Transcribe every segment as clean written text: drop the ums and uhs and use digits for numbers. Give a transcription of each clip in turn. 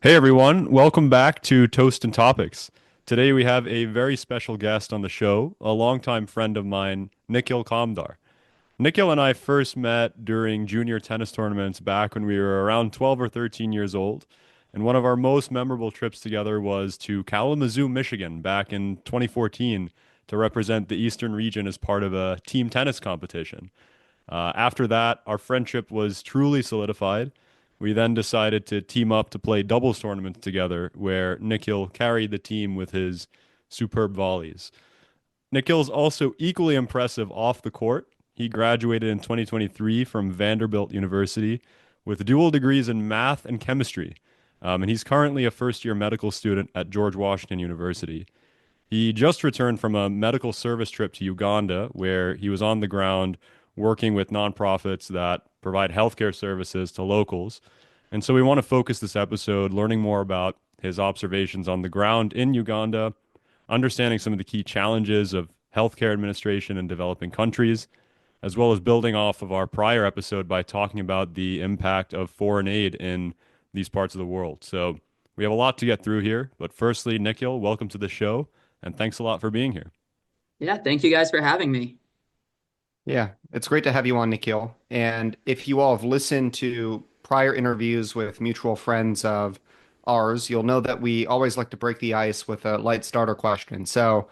Hey everyone, welcome back to Toast and Topics. Today we have a very special guest on the show, a longtime friend of mine, Nikhil Kamdar. Nikhil and I first met during junior tennis tournaments back when we were around 12 or 13 years old, and one of our most memorable trips together was to Kalamazoo, Michigan back in 2014 to represent the Eastern region as part of a team tennis competition. After that, our friendship was truly solidified. We then decided to team up to play doubles tournaments together, where Nikhil carried the team with his superb volleys. Nikhil's also equally impressive off the court. He graduated in 2023 from Vanderbilt University with dual degrees in math and chemistry. And he's currently a first year medical student at George Washington University. He just returned from a medical service trip to Uganda, where he was on the ground working with nonprofits that provide healthcare services to locals. And so we want to focus this episode learning more about his observations on the ground in Uganda, understanding some of the key challenges of healthcare administration in developing countries, as well as building off of our prior episode by talking about the impact of foreign aid in these parts of the world. So we have a lot to get through here. But firstly, Nikhil, welcome to the show, and thanks a lot for being here. Yeah, thank you guys for having me. Yeah, it's great to have you on, Nikhil. And if you all have listened to prior interviews with mutual friends of ours, you'll know that we always like to break the ice with a light starter question. So,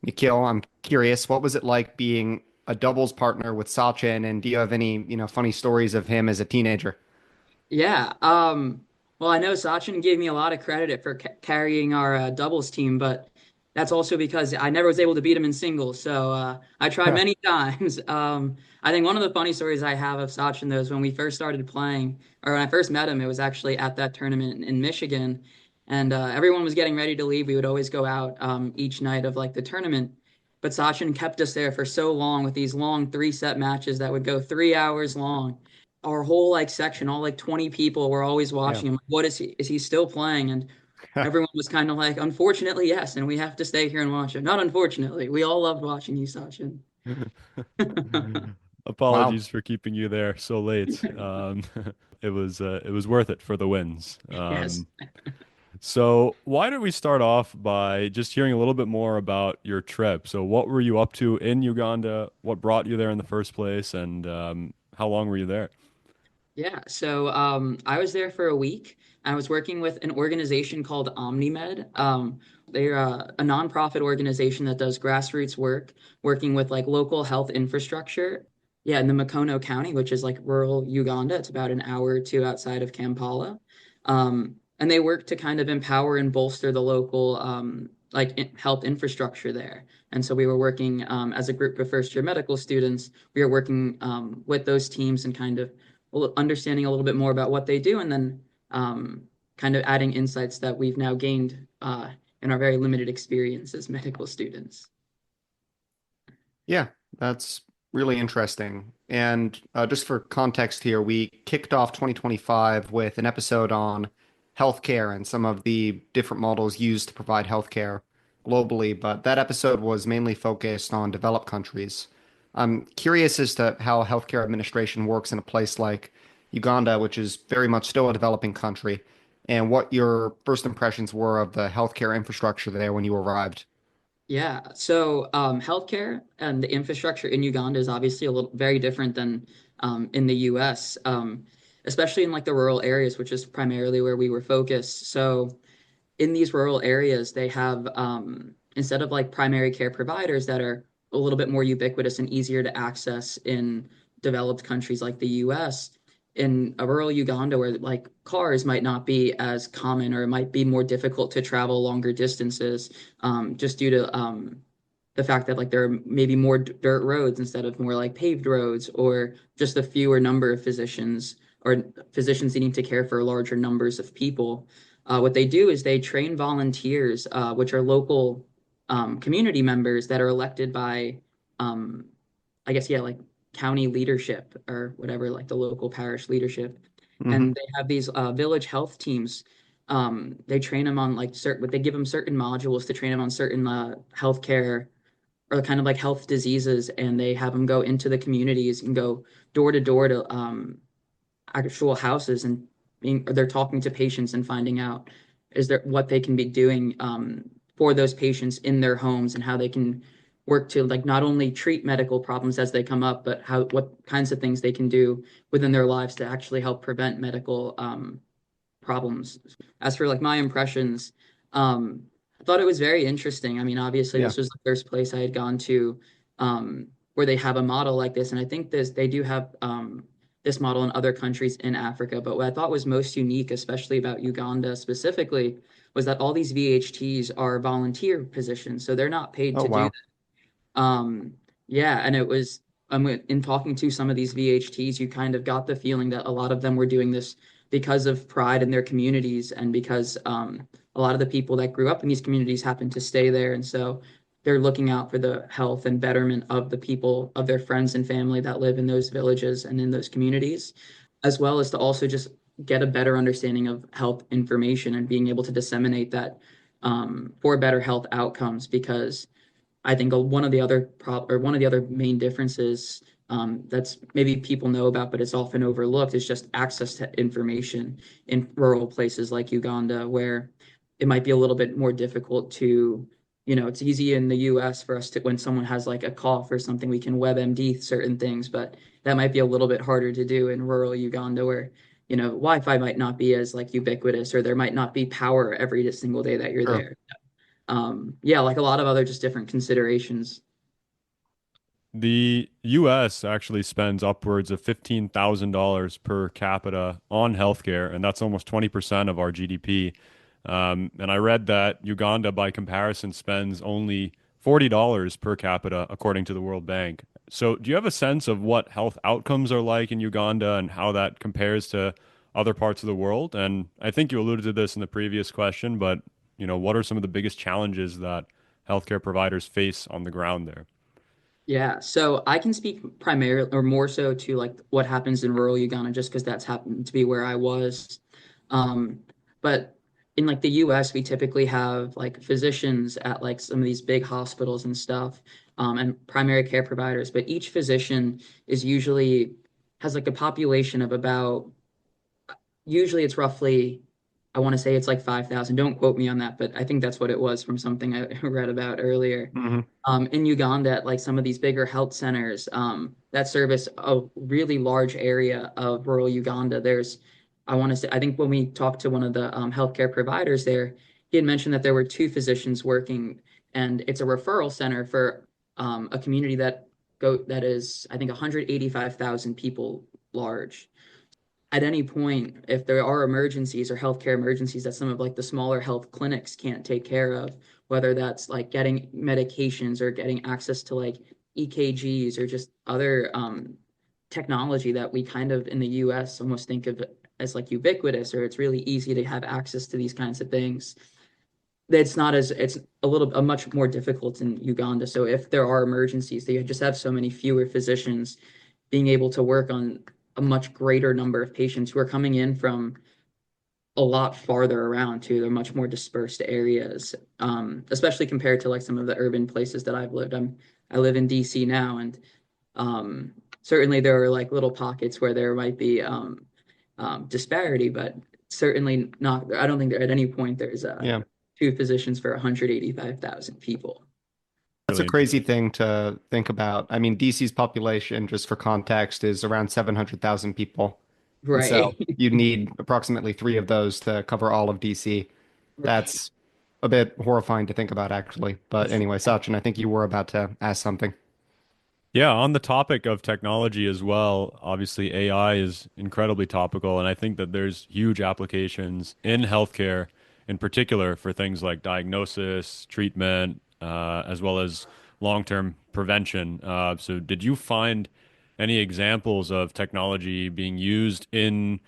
Nikhil, I'm curious, what was it like being a doubles partner with Sachin, and do you have any, funny stories of him as a teenager? Yeah, well, I know Sachin gave me a lot of credit for carrying our doubles team, but that's also because I never was able to beat him in singles. So I tried many times. I think one of the funny stories I have of Sachin, though, is when we first started playing, or when I first met him, it was actually at that tournament in Michigan, and everyone was getting ready to leave. We would always go out each night of like the tournament. But Sachin kept us there for so long with these long three-set matches that would go 3 hours long. Our whole like section, all like 20 people were always Yeah. watching him. Like, what is he? Is he still playing? And everyone was kind of like, unfortunately, yes, and we have to stay here and watch him. Not unfortunately, we all loved watching you, Sachin. Wow. Apologies for keeping you there so late. It was worth it for the wins. Yes. So why don't we start off by just hearing a little bit more about your trip? So what were you up to in Uganda? What brought you there in the first place, and how long were you there? Yeah, so I was there for a week. I was working with an organization called OmniMed. They're a nonprofit organization that does grassroots work, working with like local health infrastructure. Yeah, in the Makono County, which is like rural Uganda. It's about an hour or two outside of Kampala. And they work to kind of empower and bolster the local health infrastructure there. And so we were working as a group of first year medical students. We were working with those teams and kind of understanding a little bit more about what they do, and then kind of adding insights that we've now gained in our very limited experience as medical students. Yeah, that's really interesting. And just for context here, we kicked off 2025 with an episode on healthcare and some of the different models used to provide healthcare globally, but that episode was mainly focused on developed countries. I'm curious as to how healthcare administration works in a place like Uganda, which is very much still a developing country, and what your first impressions were of the healthcare infrastructure there when you arrived. Yeah, so healthcare and the infrastructure in Uganda is obviously a little very different than in the US, especially in like the rural areas, which is primarily where we were focused. So in these rural areas, they have instead of like primary care providers that are a little bit more ubiquitous and easier to access in developed countries like the US, in a rural Uganda where like cars might not be as common or it might be more difficult to travel longer distances just due to the fact that like there are maybe more dirt roads instead of more like paved roads or just a fewer number of physicians or physicians needing to care for larger numbers of people. What they do is they train volunteers, which are local community members that are elected by, um, I guess, yeah, like county leadership or whatever, like the local parish leadership. And Hmm. they have these village health teams. They train them on like certain, but they give them certain modules to train them on certain healthcare or kind of like health diseases, and they have them go into the communities and go door to door to actual houses and being, or they're talking to patients and finding out is there what they can be doing for those patients in their homes and how they can work to like not only treat medical problems as they come up, but how what kinds of things they can do within their lives to actually help prevent medical problems. As for like my impressions, I thought it was very interesting. I mean, obviously, Yeah. this was the first place I had gone to where they have a model like this, and I think they do have this model in other countries in Africa. But what I thought was most unique, especially about Uganda specifically, was that all these VHTs are volunteer positions, so they're not paid Oh, to do wow. that. Yeah, and it was in talking to some of these VHTs, you kind of got the feeling that a lot of them were doing this because of pride in their communities and because a lot of the people that grew up in these communities happen to stay there. And so they're looking out for the health and betterment of the people, of their friends and family that live in those villages and in those communities, as well as to also just get a better understanding of health information and being able to disseminate that for better health outcomes. Because I think one of the other main differences that's maybe people know about, but it's often overlooked, is just access to information in rural places like Uganda, where it might be a little bit more difficult to, it's easy in the US for us to, when someone has like a cough or something, we can WebMD certain things, but that might be a little bit harder to do in rural Uganda where, Wi-Fi might not be as like ubiquitous, or there might not be power every single day that you're Sure. there. Yeah, like a lot of other just different considerations. The US actually spends upwards of $15,000 per capita on healthcare, and that's almost 20% of our GDP. And I read that Uganda, by comparison, spends only $40 per capita, according to the World Bank. So, do you have a sense of what health outcomes are like in Uganda and how that compares to other parts of the world? And I think you alluded to this in the previous question, but what are some of the biggest challenges that healthcare providers face on the ground there? Yeah, so I can speak primarily or more so to like what happens in rural Uganda just because that's happened to be where I was. Um, but in like the US, we typically have like physicians at like some of these big hospitals and stuff, and primary care providers, but each physician is usually has like a population of about usually it's roughly, I want to say it's like 5,000. Don't quote me on that, but I think that's what it was from something I read about earlier. Hmm. In Uganda, at like some of these bigger health centers that service a really large area of rural Uganda. I want to say, I think when we talked to one of the healthcare providers there, he had mentioned that there were two physicians working, and it's a referral center for a community that is, I think, 185,000 people large. At any point, if there are emergencies or healthcare emergencies that some of like the smaller health clinics can't take care of, whether that's like getting medications or getting access to like EKGs or just other technology that we kind of in the US almost think of as like ubiquitous, or it's really easy to have access to these kinds of things. It's a much more difficult in Uganda. So if there are emergencies, they just have so many fewer physicians being able to work on a much greater number of patients who are coming in from a lot farther around too. They're much more dispersed areas, especially compared to like some of the urban places that I've lived. I live in DC now, and certainly there are like little pockets where there might be disparity, but certainly not. I don't think there at any point there's Yeah. two physicians for 185,000 people. That's a Really crazy interesting. thing to think about. I mean, DC's population, just for context, is around 700,000 people. And so Right. you need approximately three of those to cover all of DC. Right. That's a bit horrifying to think about, actually. But anyway, Sachin, I think you were about to ask something. Yeah, on the topic of technology as well, obviously AI is incredibly topical, and I think that there's huge applications in healthcare, in particular for things like diagnosis, treatment, as well as long-term prevention. So, did you find any examples of technology being used in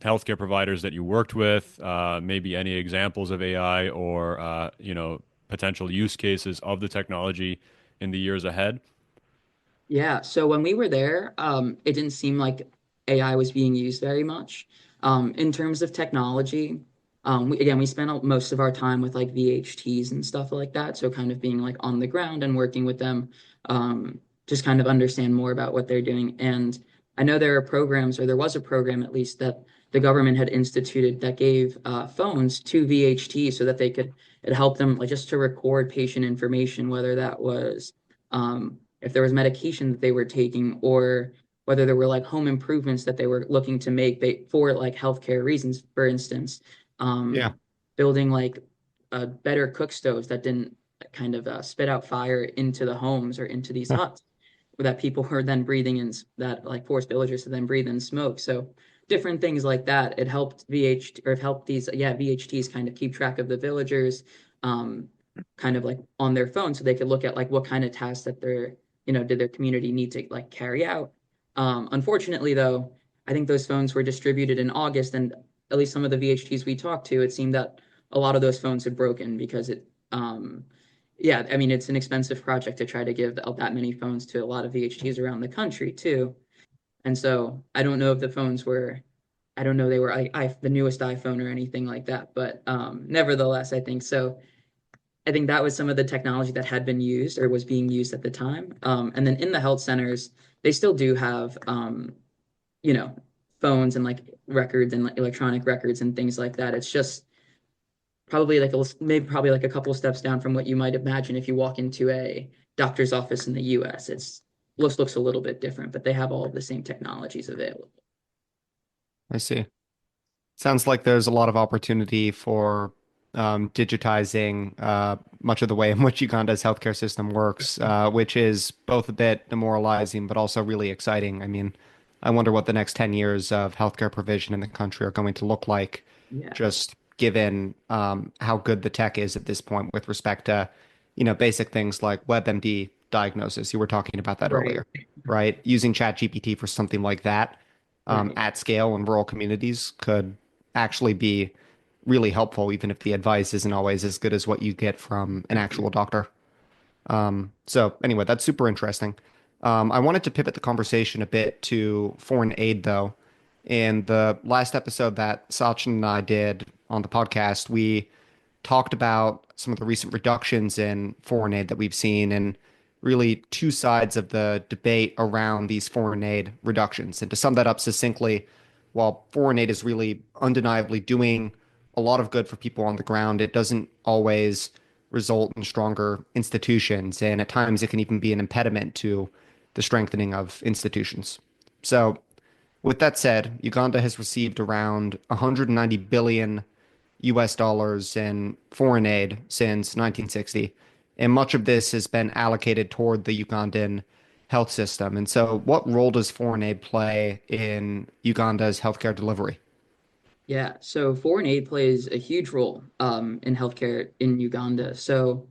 healthcare providers that you worked with? Maybe any examples of AI or potential use cases of the technology in the years ahead? Yeah, so when we were there, it didn't seem like AI was being used very much. In terms of technology, we spent most of our time with like VHTs and stuff like that. So kind of being like on the ground and working with them, just kind of understand more about what they're doing. And I know there are programs, or there was a program at least, that the government had instituted that gave phones to VHT so that they could it helped them like just to record patient information, whether that was if there was medication that they were taking or whether there were like home improvements that they were looking to make for like healthcare reasons, for instance, Yeah. um, building like better cook stoves that didn't kind of spit out fire into the homes or into these huts that people were then breathing in that like forced villagers to then breathe in smoke. So different things like that. It helped VHT or it helped these VHTs kind of keep track of the villagers, um, kind of like on their phone, so they could look at like what kind of tasks that they're did their community need to like carry out. Unfortunately, though, I think those phones were distributed in August, and at least some of the VHTs we talked to, it seemed that a lot of those phones had broken because yeah, I mean, it's an expensive project to try to give that many phones to a lot of VHTs around the country too. And so I don't know if the phones were, I don't know they were the newest iPhone or anything like that, but nevertheless, I think so. I think that was some of the technology that had been used or was being used at the time. And then in the health centers, they still do have, you know, phones and like records and like, electronic records and things like that. It's just probably like maybe probably like a couple steps down from what you might imagine if you walk into a doctor's office in the US. It's looks a little bit different, but they have all of the same technologies available. I see. Sounds like there's a lot of opportunity for digitizing much of the way in which Uganda's healthcare system works, which is both a bit demoralizing but also really exciting. I mean, I wonder what the next 10 years of healthcare provision in the country are going to look like, Yeah, just given how good the tech is at this point with respect to, basic things like WebMD diagnosis. You were talking about that right, earlier, right? Using ChatGPT for something like that right. at scale in rural communities could actually be really helpful, even if the advice isn't always as good as what you get from an actual doctor. So anyway, that's super interesting. I wanted to pivot the conversation a bit to foreign aid, though. In the last episode that Sachin and I did on the podcast, we talked about some of the recent reductions in foreign aid that we've seen and really two sides of the debate around these foreign aid reductions. And to sum that up succinctly, while foreign aid is really undeniably doing a lot of good for people on the ground, it doesn't always result in stronger institutions. And at times it can even be an impediment to the strengthening of institutions. So, with that said, Uganda has received around 190 billion US dollars in foreign aid since 1960, and much of this has been allocated toward the Ugandan health system. And so, what role does foreign aid play in Uganda's healthcare delivery? Yeah, so foreign aid plays a huge role in healthcare in Uganda. So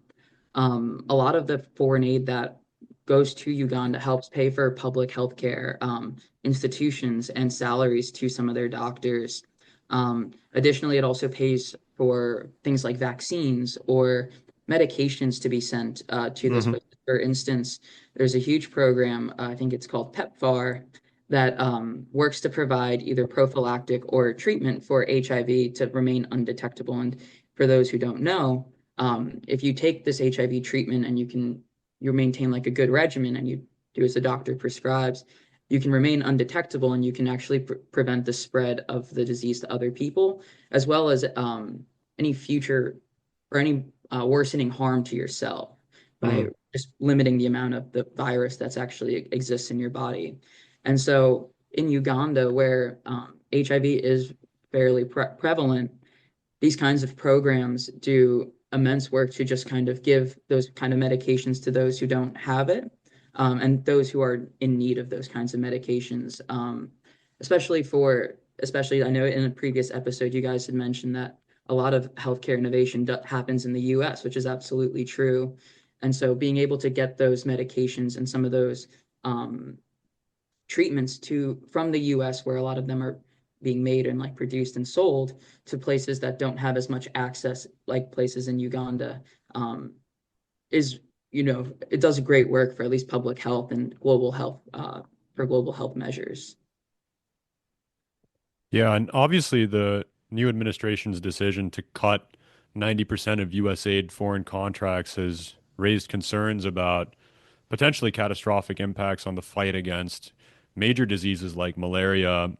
a lot of the foreign aid that goes to Uganda helps pay for public healthcare institutions and salaries to some of their doctors. Additionally, it also pays for things like vaccines or medications to be sent to those Hmm. places. For instance, there's a huge program, I think it's called PEPFAR, that works to provide either prophylactic or treatment for HIV to remain undetectable. And for those who don't know, if you take this HIV treatment and you maintain like a good regimen and you do as the doctor prescribes, you can remain undetectable and you can actually prevent the spread of the disease to other people, as well as any future or any worsening harm to yourself by Mm. just limiting the amount of the virus that's actually exists in your body. And so in Uganda, where HIV is fairly prevalent, these kinds of programs do immense work to just kind of give those kind of medications to those who don't have it, and those who are in need of those kinds of medications. Especially, I know in a previous episode you guys had mentioned that a lot of healthcare innovation happens in the U.S., which is absolutely true. And so being able to get those medications and some of those um, treatments to from the US where a lot of them are being made and like produced and sold to places that don't have as much access like places in Uganda is it does great work for at least public health and global health for global health measures. Yeah, and obviously the new administration's decision to cut 90% of US aid foreign contracts has raised concerns about potentially catastrophic impacts on the fight against major diseases like malaria,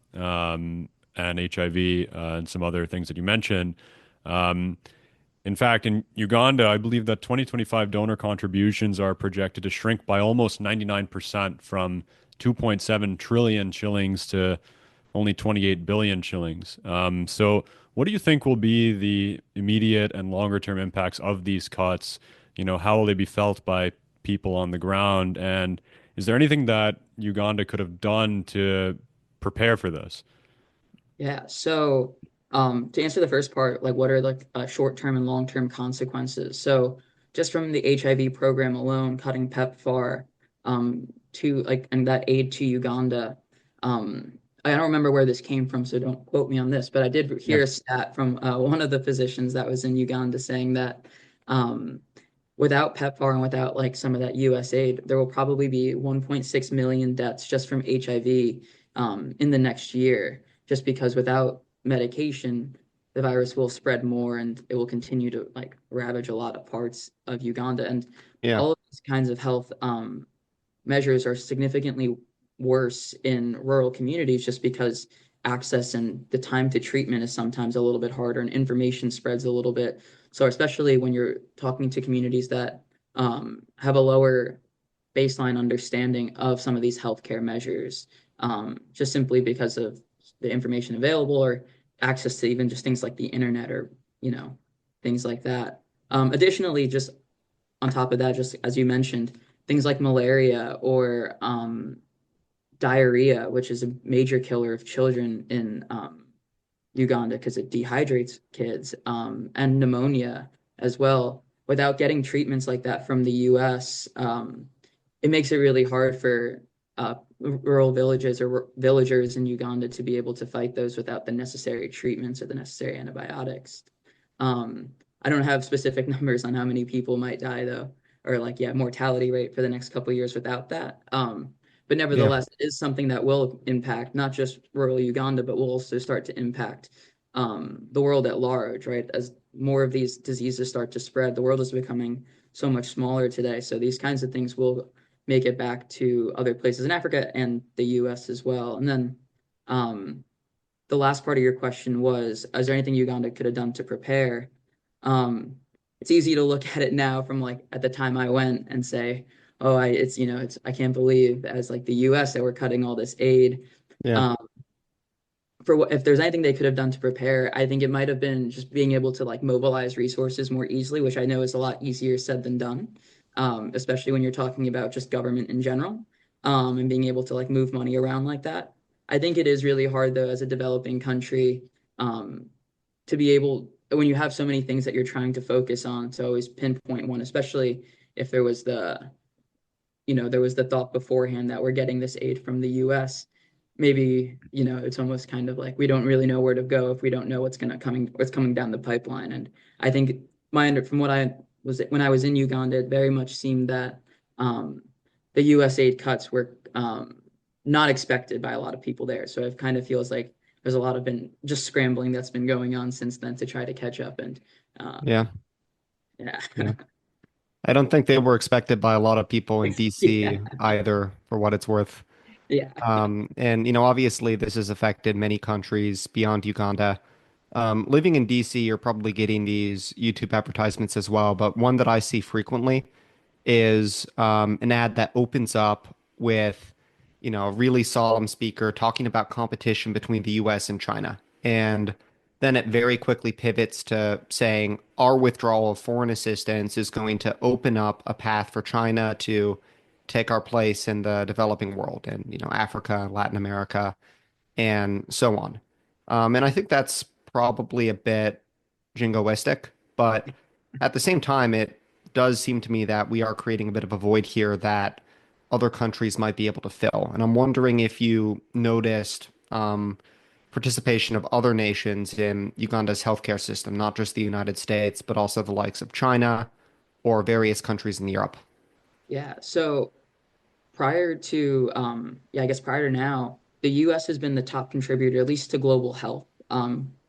and HIV and some other things that you mentioned. Um, in fact, in Uganda, I believe that 2025 donor contributions are projected to shrink by almost 99% from 2.7 trillion shillings to only 28 billion shillings. So, what do you think will be the immediate and longer term impacts of these cuts? How will they be felt by people on the ground? And is there anything that Uganda could have done to prepare for this? Yeah. So, to answer the first part, like what are like short-term and long-term consequences? So, just from the HIV program alone, cutting PEPFAR to like and that aid to Uganda, I don't remember where this came from, so don't quote me on this, but I did Yeah. hear a stat from one of the physicians that was in Uganda saying that um, without PEPFAR and without like some of that US aid, there will probably be 1.6 million deaths just from HIV in the next year, just because without medication, the virus will spread more and it will continue to like ravage a lot of parts of Uganda. And Yeah. all of these kinds of health measures are significantly worse in rural communities just because access and the time to treatment is sometimes a little bit harder and information spreads a little bit. So especially when you're talking to communities that have a lower baseline understanding of some of these healthcare measures, just simply because of the information available or access to even just things like the internet or, you know, things like that. Additionally, just on top of that, just as you mentioned, things like malaria or diarrhea, which is a major killer of children in Uganda because it dehydrates kids, and pneumonia as well. Without getting treatments like that from the US, it makes it really hard for rural villages or villagers in Uganda to be able to fight those without the necessary treatments or the necessary antibiotics. I don't have specific numbers on how many people might die though, or like yeah, mortality rate for the next couple of years without that. But Yeah. nevertheless, it is something that will impact not just rural Uganda, but will also start to impact the world at large, right? As more of these diseases start to spread, the world is becoming so much smaller today. So these kinds of things will make it back to other places in Africa and the US as well. And then um, the last part of your question was, is there anything Uganda could have done to prepare? It's easy to look at it now from like at the time I went and say, oh, it's I can't believe as like the US that we're cutting all this aid. Yeah. Um, for what if there's anything they could have done to prepare, I think it might have been just being able to like mobilize resources more easily, which I know is a lot easier said than done, especially when you're talking about just government in general, and being able to like move money around like that. I think it is really hard though as a developing country, um, to be able when you have so many things that you're trying to focus on to always pinpoint one, especially if there was the thought beforehand that we're getting this aid from the US. Maybe, it's almost kind of like we don't really know where to go if we don't know what's coming down the pipeline. And I think from what I was when I was in Uganda, it very much seemed that the US aid cuts were not expected by a lot of people there. So it kind of feels like there's a lot of been just scrambling that's been going on since then to try to catch up. And Yeah. yeah, Yeah. I don't think they were expected by a lot of people in yeah, DC either, for what it's worth. yeah, And obviously this has affected many countries beyond Uganda. Living in DC, you're probably getting these YouTube advertisements as well, but one that I see frequently is an ad that opens up with, a really solemn speaker talking about competition between the US and China. And then it very quickly pivots to saying our withdrawal of foreign assistance is going to open up a path for China to take our place in the developing world and, Africa, Latin America, and so on. And I think that's probably a bit jingoistic, but at the same time, it does seem to me that we are creating a bit of a void here that other countries might be able to fill. And I'm wondering if you noticed participation of other nations in Uganda's healthcare system, not just the United States, but also the likes of China or various countries in Europe. yeah. So I guess prior to now, the US has been the top contributor, at least to global health,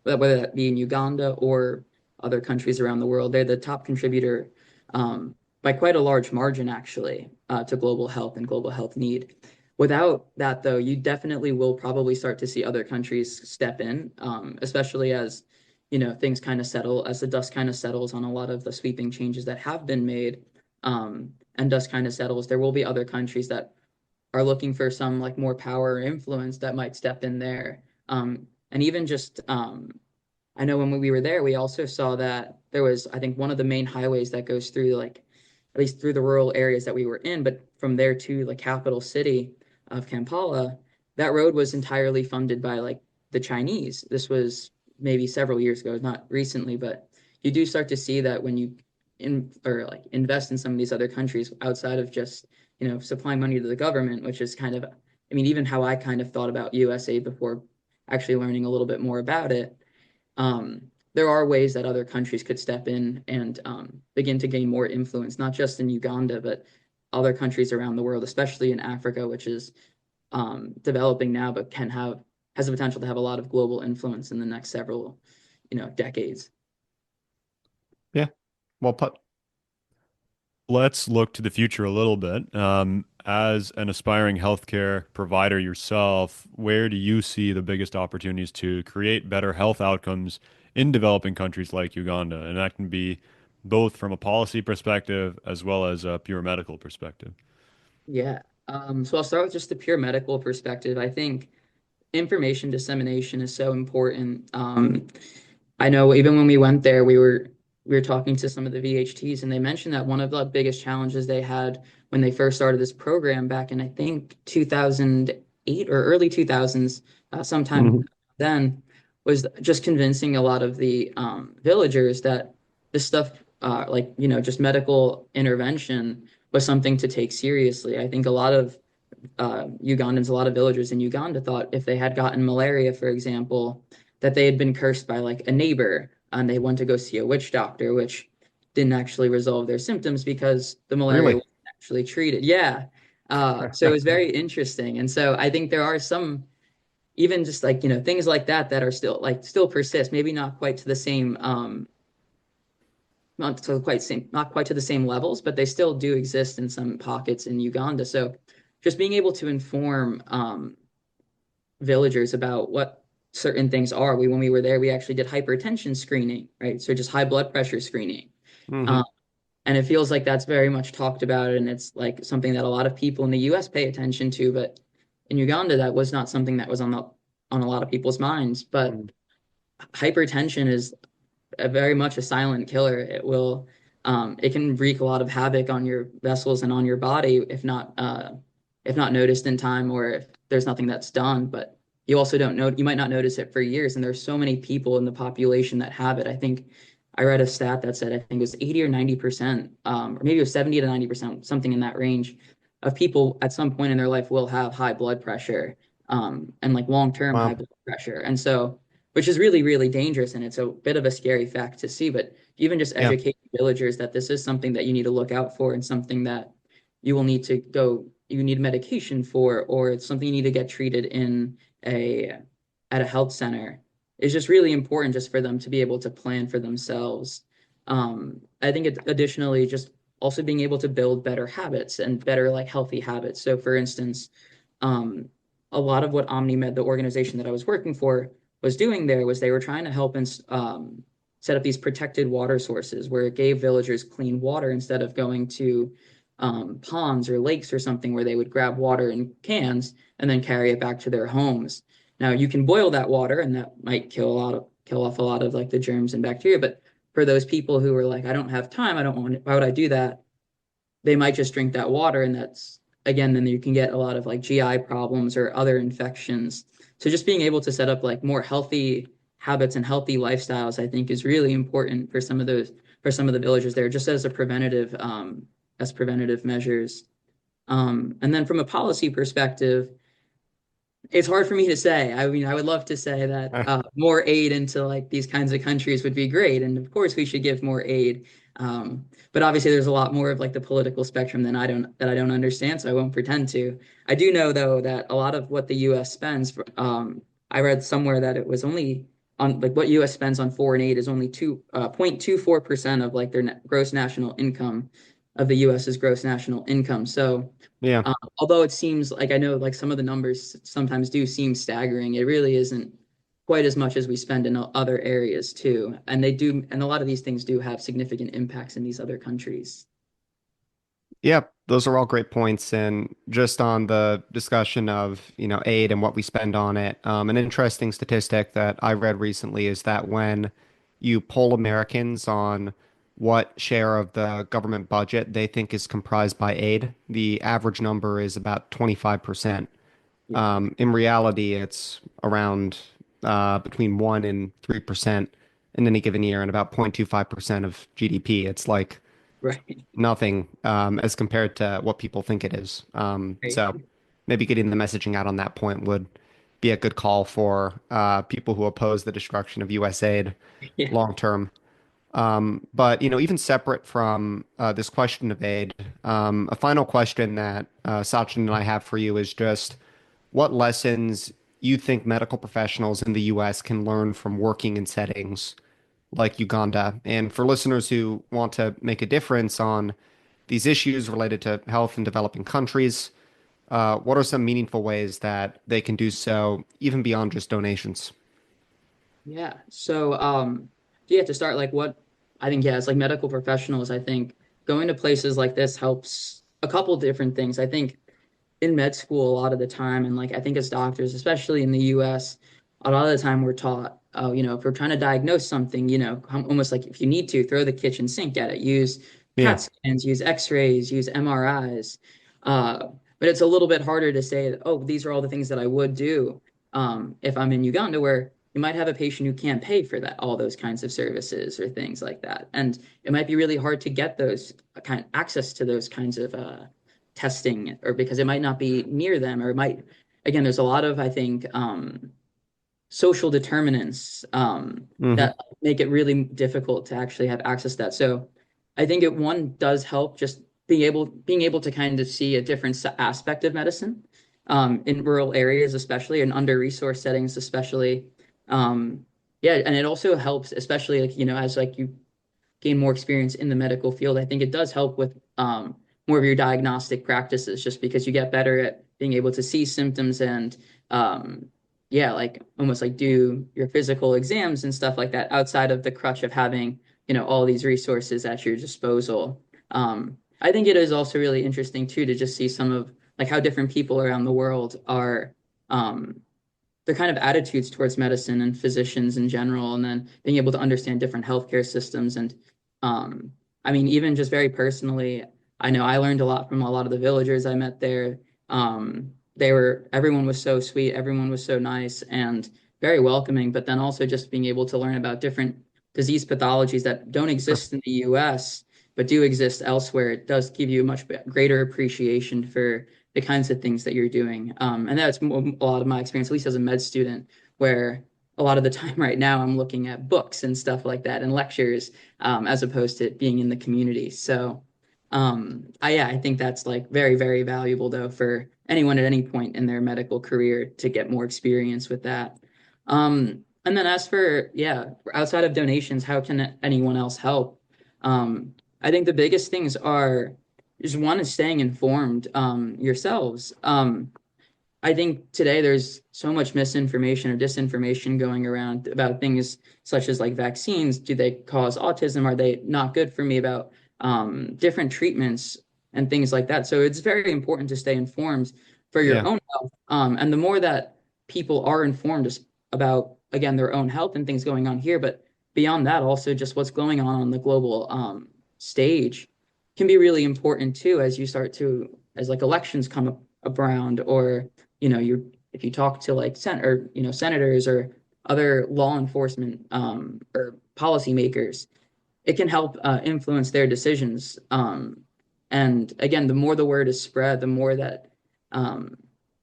whether that be in Uganda or other countries around the world. They're the top contributor by quite a large margin, actually, to global health and global health need. Without that, though, you definitely will probably start to see other countries step in, especially as, things kind of settle, as the dust kind of settles on a lot of the sweeping changes that have been made, and dust kind of settles. There will be other countries that are looking for some like more power or influence that might step in there. And even just I know when we were there, we also saw that there was, I think, one of the main highways that goes through like at least through the rural areas that we were in, but from there to the capital city of Kampala, that road was entirely funded by like the Chinese. This was maybe several years ago, not recently, but you do start to see that when you invest in some of these other countries outside of just, supplying money to the government, which is kind of, I mean, even how I kind of thought about USA before actually learning a little bit more about it. There are ways that other countries could step in and begin to gain more influence, not just in Uganda, but other countries around the world, especially in Africa, which is developing now, but has the potential to have a lot of global influence in the next several, decades. Yeah, well put. Let's look to the future a little bit. As an aspiring healthcare provider yourself, where do you see the biggest opportunities to create better health outcomes in developing countries like Uganda? And that can be both from a policy perspective as well as a pure medical perspective. Yeah. So I'll start with just the pure medical perspective. I think information dissemination is so important. I know even when we went there, we were talking to some of the VHTs, and they mentioned that one of the biggest challenges they had when they first started this program back in I think 2008 or early 2000s, sometime Mhm. then, was just convincing a lot of the villagers that this stuff, like just medical intervention, was something to take seriously. I think a lot of Ugandans, a lot of villagers in Uganda thought if they had gotten malaria, for example, that they had been cursed by like a neighbor and they went to go see a witch doctor, which didn't actually resolve their symptoms because the malaria Really? wasn't actually treated. Yeah. So it was very interesting. And so I think there are some, even just like, things like that are still persist, maybe not quite to the same, not quite to the same levels, but they still do exist in some pockets in Uganda. So just being able to inform villagers about what certain things are. When we were there, we actually did hypertension screening, right? So just high blood pressure screening. Um, Hmm. and it feels like that's very much talked about, and it's like something that a lot of people in the US pay attention to, but in Uganda, that was not something that was on a lot of people's minds. But hypertension is very much a silent killer. It can wreak a lot of havoc on your vessels and on your body if not noticed in time or if there's nothing that's done. But you also don't know, you might not notice it for years. And there's so many people in the population that have it. I think I read a stat that said, I think it was 80 or 90%, or maybe it was 70 to 90%, something in that range of people at some point in their life will have high blood pressure, and like long-term high Wow. blood pressure. And so, which is really, really dangerous. And it's a bit of a scary fact to see, but even just Yeah. educate villagers that this is something that you need to look out for and something that you will need to go, you need medication for, or it's something you need to get treated in a, at a health center is just really important just for them to be able to plan for themselves. I think additionally, just also being able to build better habits and better like healthy habits. So for instance, um, a lot of what OmniMed, the organization that I was working for, was doing there was they were trying to help and set up these protected water sources where it gave villagers clean water instead of going to ponds or lakes or something where they would grab water in cans and then carry it back to their homes. Now you can boil that water and that might kill off a lot of like the germs and bacteria, but for those people who are like, I don't have time, I don't want, why would I do that? They might just drink that water, and that's again, then you can get a lot of like GI problems or other infections. So just being able to set up like more healthy habits and healthy lifestyles, I think, is really important for some of the villagers there, just as preventative measures. And then from a policy perspective, it's hard for me to say. I mean, I would love to say that more aid into like these kinds of countries would be great, and of course we should give more aid. But obviously, there's a lot more of like the political spectrum that I don't understand, so I won't pretend to. I do know though that a lot of what the U.S. spends, I read somewhere that it was only on like what U.S. spends on foreign aid is only 2.24% of like their gross national income. of the US's gross national income. So Yeah. although it seems like I know like some of the numbers sometimes do seem staggering, it really isn't quite as much as we spend in other areas too. And they do, and a lot of these things do have significant impacts in these other countries. Yep, those are all great points. And just on the discussion of, aid and what we spend on it, an interesting statistic that I read recently is that when you poll Americans on what share of the government budget they think is comprised by aid, the average number is about 25%. Yeah, In reality, it's around between 1 and 3% in any given year and about 0.25% of GDP. It's like right. nothing as compared to what people think it is. Right. So maybe getting the messaging out on that point would be a good call for people who oppose the destruction of US aid Yeah. long term. But even separate from this question of aid, a final question that Sachin and I have for you is just what lessons you think medical professionals in the US can learn from working in settings like Uganda. And for listeners who want to make a difference on these issues related to health in developing countries, what are some meaningful ways that they can do so, even beyond just donations? Yeah. So, yeah, to start, like what I think, yeah, as like medical professionals, I think going to places like this helps a couple different things. I think in med school, a lot of the time, and like I think as doctors, especially in the US, a lot of the time we're taught, oh, if we're trying to diagnose something, almost like if you need to, throw the kitchen sink at it, use Yeah, CAT scans, use X-rays, use MRIs. But it's a little bit harder to say that, oh, these are all the things that I would do if I'm in Uganda, where you might have a patient who can't pay for that, all those kinds of services or things like that. And it might be really hard to get those kind access to those kinds of testing, or because it might not be near them, or it might, again, there's a lot of, I think, social determinants hmm that make it really difficult to actually have access to that. So I think it one does help just being able to kind of see a different aspect of medicine in rural areas, especially in under-resourced settings, especially. Um, yeah, and it also helps, especially like as like you gain more experience in the medical field. I think it does help with more of your diagnostic practices, just because you get better at being able to see symptoms and yeah, like almost like do your physical exams and stuff like that outside of the crutch of having all these resources at your disposal. I think it is also really interesting too to just see some of like how different people around the world are um, their kind of attitudes towards medicine and physicians in general, and then being able to understand different healthcare systems. And I mean, even just very personally, I know I learned a lot from a lot of the villagers I met there. Everyone was so sweet, everyone was so nice and very welcoming, but then also just being able to learn about different disease pathologies that don't Sure. exist in the US, but do exist elsewhere. It does give you a much greater appreciation for the kinds of things that you're doing. And that's a lot of my experience, at least as a med student, where a lot of the time right now I'm looking at books and stuff like that and lectures as opposed to being in the community. So yeah, I think that's like very, very valuable though for anyone at any point in their medical career to get more experience with that. And then as for, yeah, outside of donations, how can anyone else help? I think the biggest things are just one is staying informed yourselves. I think today there's so much misinformation or disinformation going around about things such as like vaccines. Do they cause autism? Are they not good for me? About different treatments and things like that. So it's very important to stay informed for your Yeah. own health. And the more that people are informed about, again, their own health and things going on here, but beyond that, also just what's going on the global stage can be really important too as you start to, as like elections come up around, or you if you talk to like senators or other law enforcement or policymakers, it can help influence their decisions. And again, the more the word is spread, the more that um,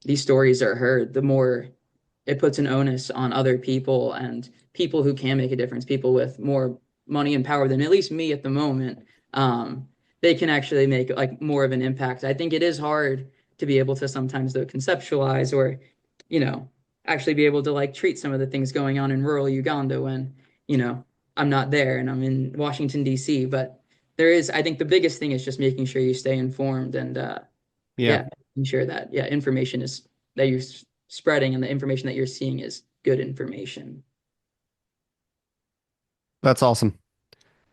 these stories are heard, the more it puts an onus on other people and people who can make a difference, people with more money and power than at least me at the moment. They can actually make like more of an impact. I think it is hard to be able to sometimes though conceptualize or, you know, actually be able to like treat some of the things going on in rural Uganda when, you know, I'm not there and I'm in Washington, D.C. But there is, I think the biggest thing is just making sure you stay informed and Yeah, yeah, making sure that information is that you're spreading and the information that you're seeing is good information. that's awesome.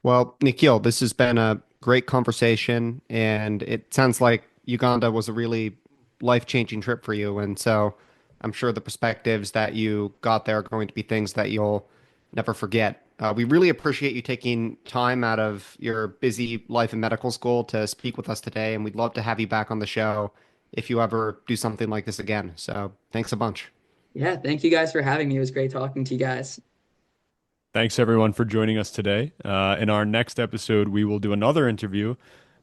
Well, Nikhil, this has been a great conversation, and it sounds like Uganda was a really life-changing trip for you. And so I'm sure the perspectives that you got there are going to be things that you'll never forget. We really appreciate you taking time out of your busy life in medical school to speak with us today, and we'd love to have you back on the show if you ever do something like this again. So thanks a bunch. Yeah, thank you guys for having me. It was great talking to you guys. Thanks everyone for joining us today. In our next episode, we will do another interview,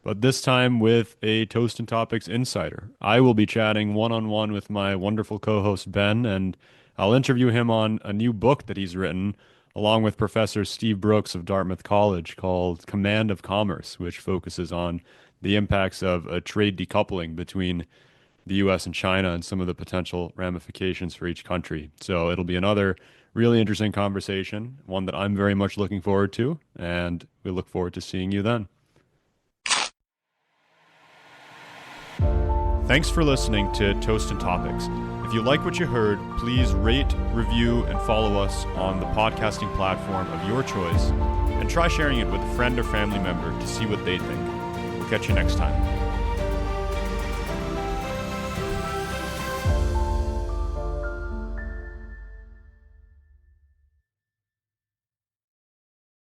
but this time with a Toast and Topics insider. I will be chatting one-on-one with my wonderful co-host Ben, and I'll interview him on a new book that he's written, along with Professor Steve Brooks of Dartmouth College, called Command of Commerce, which focuses on the impacts of a trade decoupling between the US and China and some of the potential ramifications for each country. So it'll be another really interesting conversation, one that I'm very much looking forward to, and we look forward to seeing you then. Thanks for listening to Toast and Topics. If you like what you heard, please rate, review, and follow us on the podcasting platform of your choice, and try sharing it with a friend or family member to see what they think. We'll catch you next time.